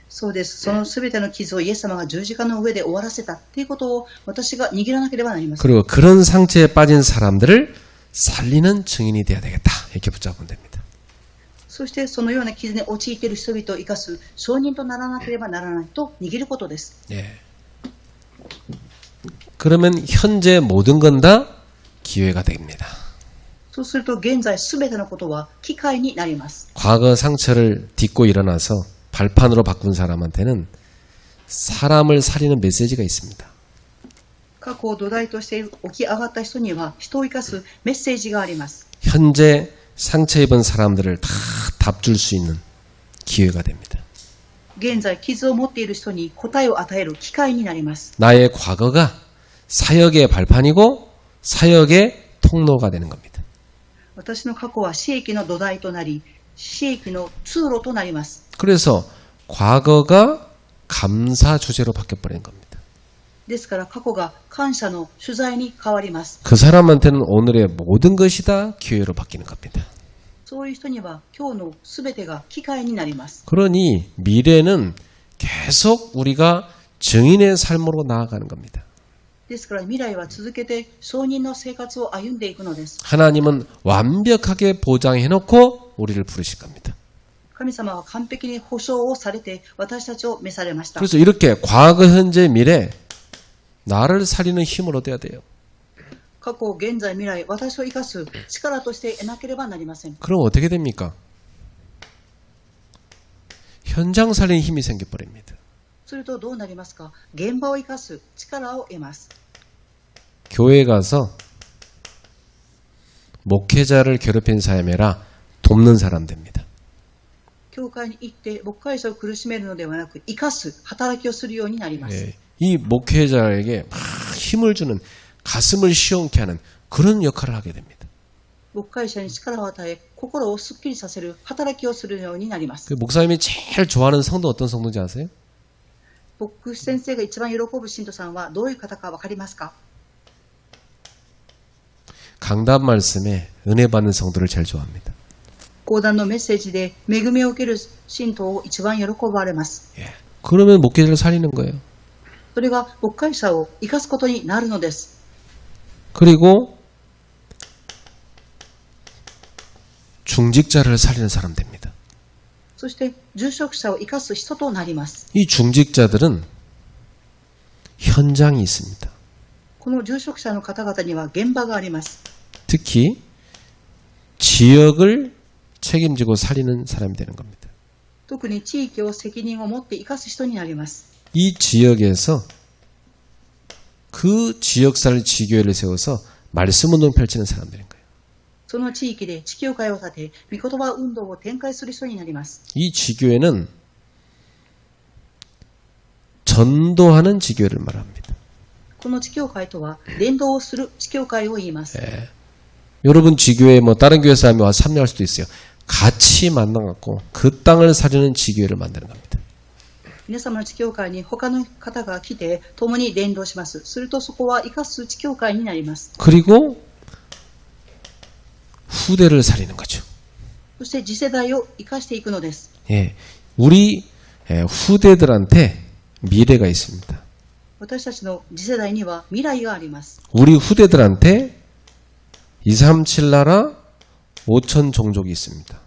そうです。そのすべての傷をイエス様が十字架の上で終わらせたということを私が握らなければなりません。 그리고 그런 상처에 빠진 사람들을 살리는 증인이 돼야 되겠다. 이렇게 붙잡으면 됩니다. そしてそのような傷に陥っている人々を生かす証人とならなければならないと握ることです。 예. 그러면 현재 모든 건 다 기회가 됩니다. そうすると現在すべてのことは機会になります。 과거 상처를 딛고 일어나서 발판으로 바꾼 사람한테는 사람을 살리는 메시지가 있습니다. 過去を土台として起き上がった人には人を生かすメッセージがあります。 현재 상처 입은 사람들을 다 답 줄 수 있는 기회가 됩니다. 現在傷を持っている人に答えを与える機会になります。 나의 과거가 사역의 발판이고 사역의 통로가 되는 겁니다. 私の過去は死益の土台となり、死益の通路となります。 그래서 과거가 감사 주제로 바뀌어버린 겁니다. ですから過去が感謝の主材に変わります。 그 사람한테는 오늘의 모든 것이 다 기회로 바뀌는 겁니다. そういう人には今日のすべてが機会になります。 그러니 미래는 계속 우리가 증인의 삶으로 나아가는 겁니다. ですから未来は続けて証人の生活を歩んでいくのです。 하나님은 완벽하게 보장해놓고 우리를 부르실 겁니다. 神様は完璧に保証をされて私たちを召されました。 그래서 이렇게 과거, 현재, 미래 나를 살리는 힘을 얻어야 돼요. 過去、現在、未来、私を生かす力として得なければなりません。 그럼 어떻게 됩니까? 현장 살리는 힘이 생겨버립니다. するとどうなりますか。現場を生かす力を得ます。 교회에 가서 목회자를 괴롭힌 사람이 아니라 돕는 사람 됩니다. 教会に行って牧会者を苦しめるのではなく生かす働きをするようになります。 예, 이 목회자에게 막 힘을 주는 가슴을 시원케 하는 그런 역할을 하게 됩니다. 牧会者に力を与え心をすっきりさせる働きをするようになります。 그 목사님이 제일 좋아하는 성도 어떤 성도인지 아세요? 牧師先生が一番喜ぶ信徒さんはどういう方か分かりますか。 강단 말씀에 은혜 받는 성도를 제일 좋아합니다. 講談のメッセージで恵みを受ける信徒を一番喜ばれます。 예. 그러면 목회자를 살리는 거예요. それが牧会者を生かすことになるのです。 그리고 중직자를 살리는 사람 됩니다. そして住職者を生かす人となります。 이 중직자들은 현장이 있습니다. この住職者の方々には現場があります。 특히 지역을 책임지고 살리는 사람이 되는 겁니다. 特に地域を責任を持って生かす人になります。 이 지역에서 그 지역사를 지교회를 세워서 말씀 운동 펼치는 사람들인 거예요. その地域で地教会を立て、御言葉運動を展開する人になります。 이 지교회는 전도하는 지교회를 말합니다. この地教会とは伝道をする地教会を言います。 여러분 지교회 뭐 다른 교회 사람이 와서 참여할 수도 있어요. 같이 만나갖고 그 땅을 살리는 지교회를 만드는 겁니다. 皆様の地教会に他の方が来て共に伝道します。するとそこは生かす地教会になります。 그리고 후대를 살리는 거죠. そして次世代を生かしていくのです。 예, 우리 후대들한테 미래가 있습니다. 私たちの次世代には未来があります。 우리 후대들한테 237 나라 5천 종족이 있습니다.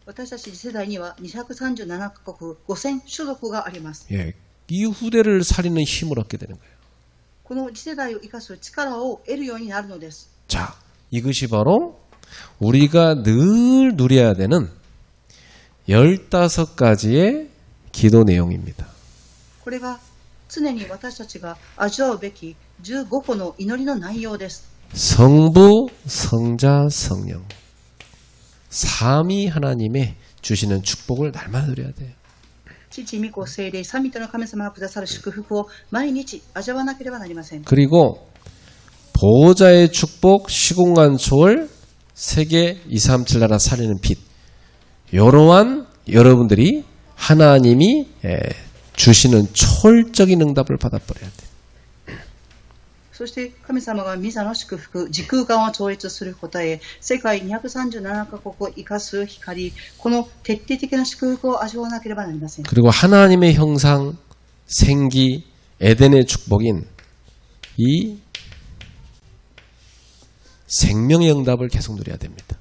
私たち次世代には237カ国5000種族があります。 예, 이 후대를 살리는 힘을 얻게 되는 거예요. この次世代を生かす力を得るようになるのです。 자, 이것이 바로 우리가 늘 누려야 되는 15가지의 기도 내용입니다. これが常に私たちが味わうべき15個の祈りの内容です。 성부, 성자, 성령. 삼위 하나님의 주시는 축복을 날마다 누려야 돼요. 父、御子、聖霊、三位一体の神様がくださる祝福を毎日味わわなければなりません。 그리고 보호자의 축복, 시공간 초월, 세계 237 나라 살리는 빛. 이러한 여러분들이 하나님이 주시는 초월적인 응답을 받아버려야 돼요. そして神様が御座の祝福、時空間を超越する答え、世界237カ国を生かす光、この徹底的な祝福を味わわなければなりません。 그리고 하나님의 형상, 생기, 에덴의 축복인 이 생명의 응답을 계속 누려야 됩니다.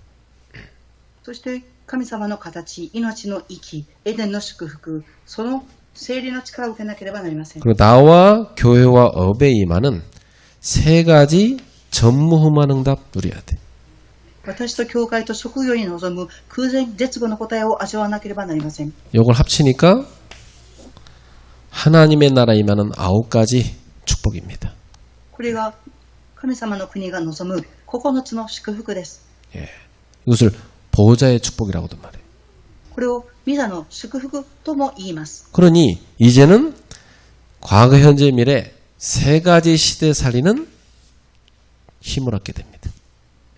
そして神様の形、命の息、エデンの祝福、その聖霊の力を受けなければなりません。 그리고 나와 교회와 업에 임하는 3가지 전무후무한 응답 누려야 돼. 私と教会と職業に臨む空前絶後の答えを味わわなければなりません。 이걸 합치니까 하나님의 나라에 임하는 9가지 축복입니다. これが神様の国が望む9つの祝福です。 예. 이것을 보호자의 축복이라고도 말해요. これを御座の祝福とも言います。 그러니 이제는 과거, 현재, 미래 3가지 시대 살리는 힘을 얻게 됩니다.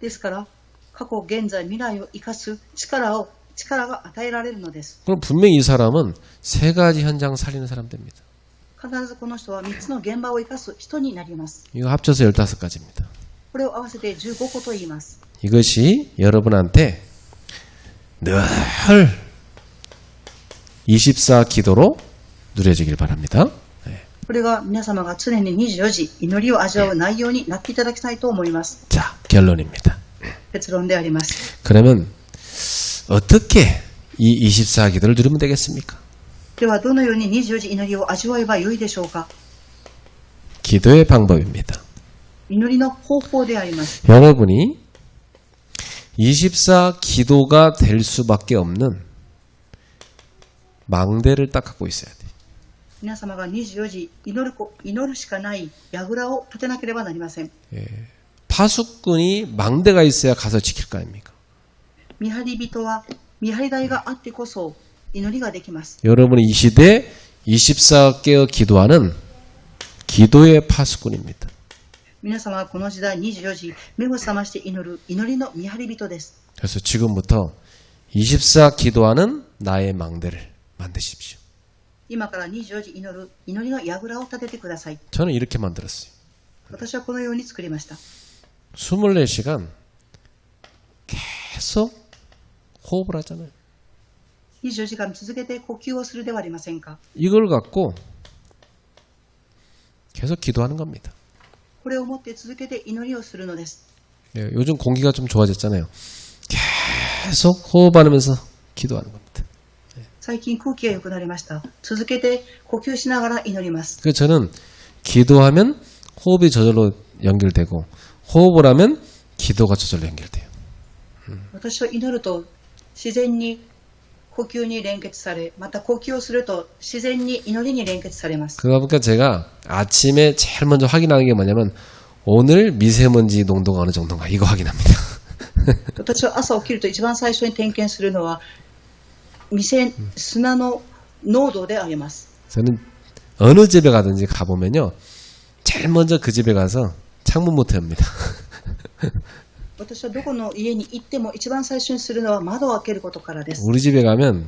ですから過去、現在、未来を生かす力が与えられるのです。 그럼 분명히 이 사람은 3가지 현장 살리는 사람 됩니다. 必ずこの人は3つの現場を生かす人になります。 이거 합쳐서 15가지입니다. これを合わせて15個と言います。 이것이 여러분한테 늘 24 기도로 누려지길 바랍니다. これが皆様が常に24時祈りを味わう内容になっていただきたいと思います。 자, 결론입니다. 結論であります。 그러면 어떻게 이 24 기도를 누리면 되겠습니까? ではどのように24時祈りを味わえばよいでしょうか。 기도의 방법입니다. 祈りの方法であります。 여러분이 24 기도가 될 수밖에 없는 망대를 딱 갖고 있어야 돼요. 皆様が24時祈るしかない櫓を立てなければなりません。 파수꾼이 망대가 있어야 가서 지킬 거 아닙니까? 見張り人は見張り台があってこそ祈りができます。 여러분은 이 시대 24 깨어 기도하는 기도의 파수꾼입니다. 皆様はこの時代24時目を覚まして祈る祈りの見張り人です。 그래서 지금부터 24 기도하는 나의 망대를 만드십시오. 今から24時祈る祈りの櫓を立ててください。 저는 이렇게 만들었어요. 私はこのように作りました。 24시간 계속 호흡을 하잖아요. 24時間続けて呼吸をするではありませんか。 이걸 갖고 계속 기도하는 겁니다. これを持って続けて祈りをするのです。 네, 요즘 공기가 좀 좋아졌잖아요. 계속 호흡하면서 기도하는 겁니다. 最近空気が良くなりました。続けて呼吸しながら祈ります。 그래서 저는 기도하면 호흡이 저절로 연결되고 호흡을 하면 기도가 저절로 연결돼요. 私は祈ると自然に呼吸に連結され、また呼吸をすると自然に祈りに連結されます。 그러다 보니까 제가 아침에 제일 먼저 확인하는 게 뭐냐면 오늘 미세먼지 농도가 어느 정도인가 이거 확인합니다. 私は朝起きると一番最初に点検するのは砂の濃度であります。 저는 어느 집에 가든지 가보면요 제일 먼저 그 집에 가서 창문부터 엽니다. 私はどこの家に行っても一番最初にするのは窓を開けることからです。 우리 집에 가면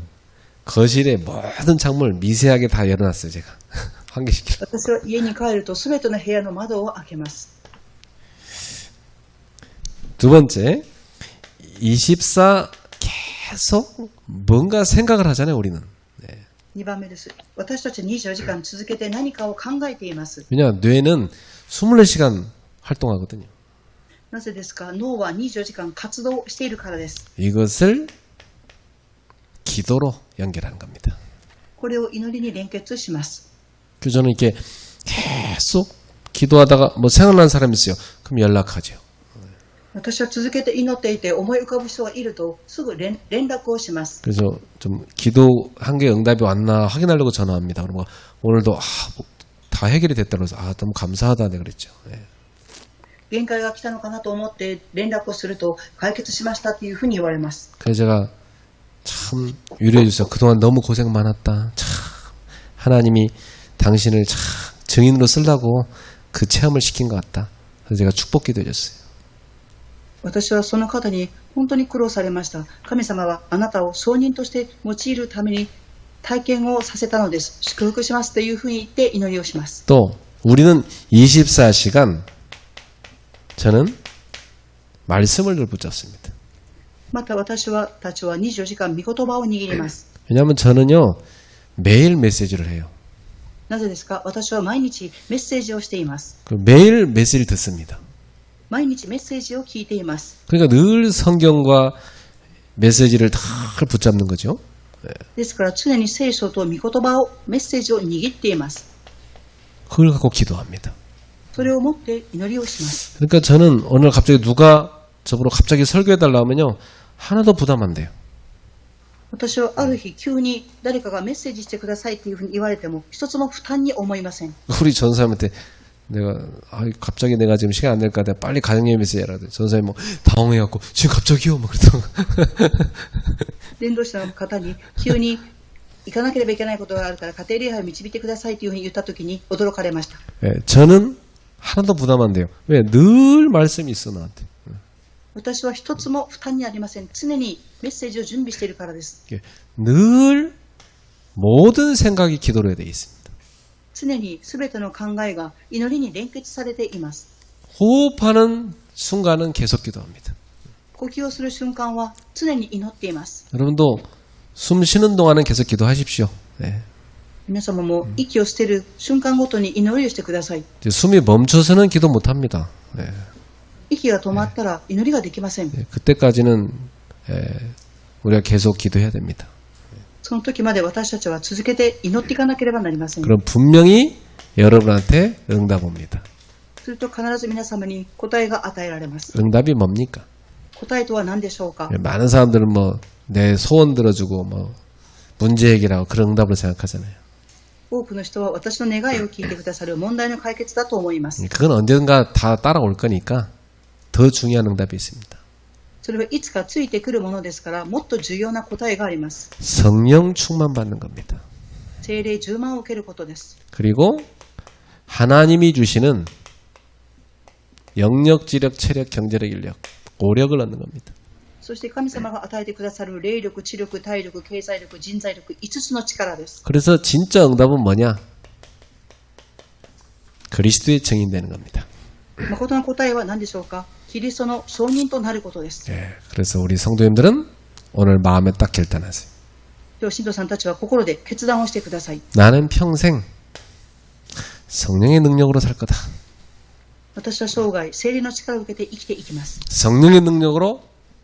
거실에 모든 창문을 미세하게 다 열어놨어요 제가. 환기시키려. 私は家に帰るとすべての部屋の窓を開けます。 두 번째 24 계속 뭔가 생각을 하잖아요 우리는. 2番目です。私たち24時間続けて何かを考えています。 왜냐 뇌는 24시간 활동하거든요. なぜですか？脳は24時間活動しているからです。 이것을 기도로 연결하는 겁니다. これを祈りに連結します。 그래서 저는 이렇게 계속 기도하다가 뭐 생각나는 사람이 있어요. 그럼 연락하죠. 私は続けて祈っていて思い浮かぶ人がいるとすぐ連絡をします。 그래서 좀 기도한 게 응답이 왔나 확인하려고 전화합니다. 그러면 오늘도 다 해결이 됐다고 해서 너무 감사하다 내가 그랬죠. 예. 限界が来たのかなと思って連絡をすると解決しましたというふうに言われます。 그래서 제가 참 위로해 주세요. 그동안 너무 고생 많았다. 참 하나님이 당신을 참 증인으로 쓰려고 그 체험을 시킨 것 같다. 그래서 제가 축복 기도해 줬어요. 私はその方に本当に苦労されました。神様はあなたを証人として用いるために体験をさせたのです。祝福しますというふうに言って祈りをします。 또 우리는 24시간 저는 말씀을 늘 붙잡습니다. また私たちは24時間御言葉を握ります。 왜냐하면 저는요 매일 메시지를 해요. なぜですか？私は毎日メッセージをしています。 매일 메시지를 듣습니다. 毎日メッセージを聞いています。 그러니까 늘 성경과 메시지를 다 붙잡는 거죠. ですから常に聖書と御言葉をメッセージを握っています。 그걸 갖고 기도합니다. それを持って祈りをします。 그러니까 저는 오늘 갑자기 누가 저보고 갑자기 설교해달라 하면요 하나도 부담 안 돼요. 私はある日急に誰かがメッセージしてくださいというふうに言われても一つも負担に思いません。 우리 전사님한테 내가 갑자기 내가 지금 시간 안 될 것 같아 빨리 가정예배 메시지 해라. 전사님 뭐 당황해갖고 지금 갑자기요 뭐 그러다가 伝道者の方に急に行かなければいけないことがあるから家庭礼拝を導いてくださいというふうに言ったときに驚かれました。 저는 하나도 부담 안 돼요. 왜? 늘 말씀이 있어 나한테. 私は一つも負担にありません。常にメッセージを準備しているからです。 늘 모든 생각이 기도로 되어 있습니다. 常に全ての考えが祈りに連結されています。 호흡하는 순간은 계속 기도합니다. 呼吸をする瞬間は常に祈っています。 여러분도 숨 쉬는 동안은 계속 기도하십시오. 네. 皆様も息を捨てる瞬間ごとに祈りをしてください。 숨이 멈춰서는 기도 못합니다. 네. 息が止まったら祈りができません。 그때까지는 우리가 계속 기도해야 됩니다. その時まで私たちは続けて祈っていかなければなりません。 그럼 분명히 여러분한테 응답 옵니다. すると必ず皆様に答えが与えられます。 응답이 뭡니까? 答えとは何でしょうか？ 많은 사람들은 뭐 내 소원 들어주고 뭐 문제 해결하고 그런 응답으로 생각하잖아요. 多くの人は私の願いを聞いてくださる問題の解決だと思います。 그건 언젠가 다 따라올 거니까 더 중요한 응답이 있습니다. それはいつかついてくるものですからもっと重要な答えがあります。 성령 충만 받는 겁니다. 聖霊充満を受けることです。 그리고 하나님이 주시는 영력, 지력, 체력, 경제력, 인력, 오력을 얻는 겁니다. そして神様が与えてくださる霊力、知力、体力、経済力、人材力、5つの力です。 그래서 진짜 응답은 뭐냐? 그리스도의 증인되는 겁니다. 誠の答えは何でしょうか？キリストの証人となることです。 그래서 우리 성도님들은 오늘 마음에 딱 결단하세요. 今日信徒さんたちは心で決断をしてください。 나는 평생 성령의 능력으로 살 거다. 私は生涯聖霊の力を受けて生きていきます。 성령의 능력으로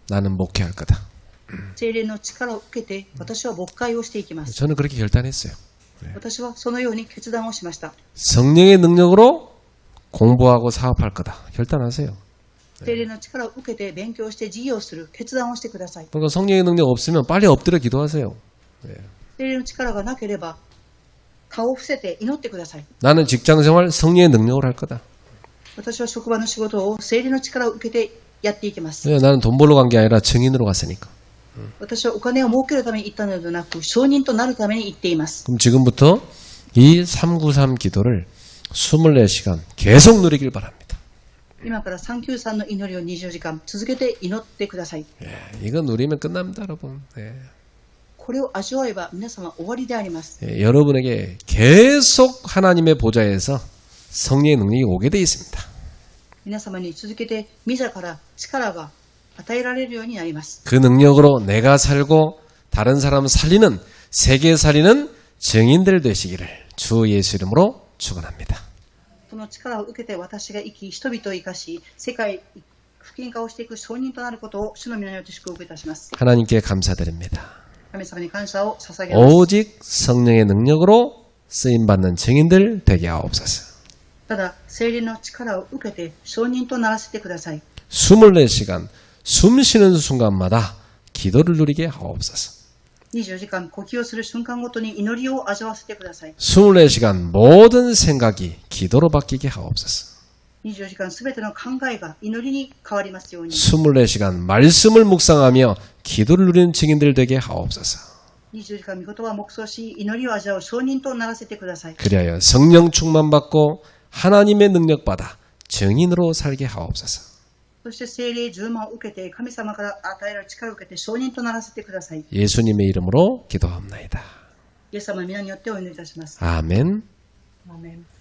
나는 목회할 거다. 聖霊の力を受けて私は牧会をしていきます。 저는 그렇게 결단했어요. 私はそのように決断をしました。 성령의 능력으로 공부하고 사업할 거다. 결단하세요. 聖霊の力を受けて勉強して事業をする決断をしてください。 그러니까 성령의 능력 없으면 빨리 엎드려 기도하세요. 聖霊の力がなければ顔を伏せて祈ってください。 나는 직장생활 성령의 능력으로 할 거다. 私は職場の仕事を聖霊の力を受けてやっていきます。 왜? 나는 돈 벌러 간 게 아니라 증인으로 갔으니까. 私はお金を儲けるために行ったのではなく、証人となるために行っています。 그럼 지금부터 이 393 기도를 24시간 계속 누리길 바랍니다. 今から393の祈りを24時間続けて祈ってください。 이거 누리면 끝납니다, 여러분. 예. これを味わえば皆様終わりであります。 예, 여러분에게 계속 하나님의 보좌에서 성령의 능력이 오게 돼 있습니다. 皆様に続けて御座から力が与えられるようになります。 그 능력으로 내가 살고 다른 사람 살리는 세계 살리는 증인들 되시기를 주 예수 이름으로 축원합니다. その力を受けて私が生き、人々を生かし、世界福音化をしていく証人となることを主の皆によって祝福いたします。 하나님께 감사드립니다. 神様に感謝を捧げます。 오직 성령의 능력으로 쓰임 받는 증인들 되게 하옵소서. ただ、聖霊の力を受けて証人とならせてください。 24시간 숨 쉬는 순간마다 기도를 누리게 하옵소서. 24時間呼吸をする瞬間ごとに祈りを味わわせてください。 24시간 모든 생각이 기도로 바뀌게 하옵소서. 24時間すべての考えが祈りに変わりますように。 24시간 말씀을 묵상하며 기도를 누리는 증인들 되게 하옵소서. 24時間御言葉を黙想し、祈りを味わう証人とならせてください。 그리하여 성령 충만받고 하나님의 능력받아 증인으로 살게 하옵소서. そして聖霊充満を受けて、神様から与えられる力を受けて証人とならせてください。 예수님의 이름으로 기도합니다. イエス様の皆によってお祈りいたします。 아멘. アーメン。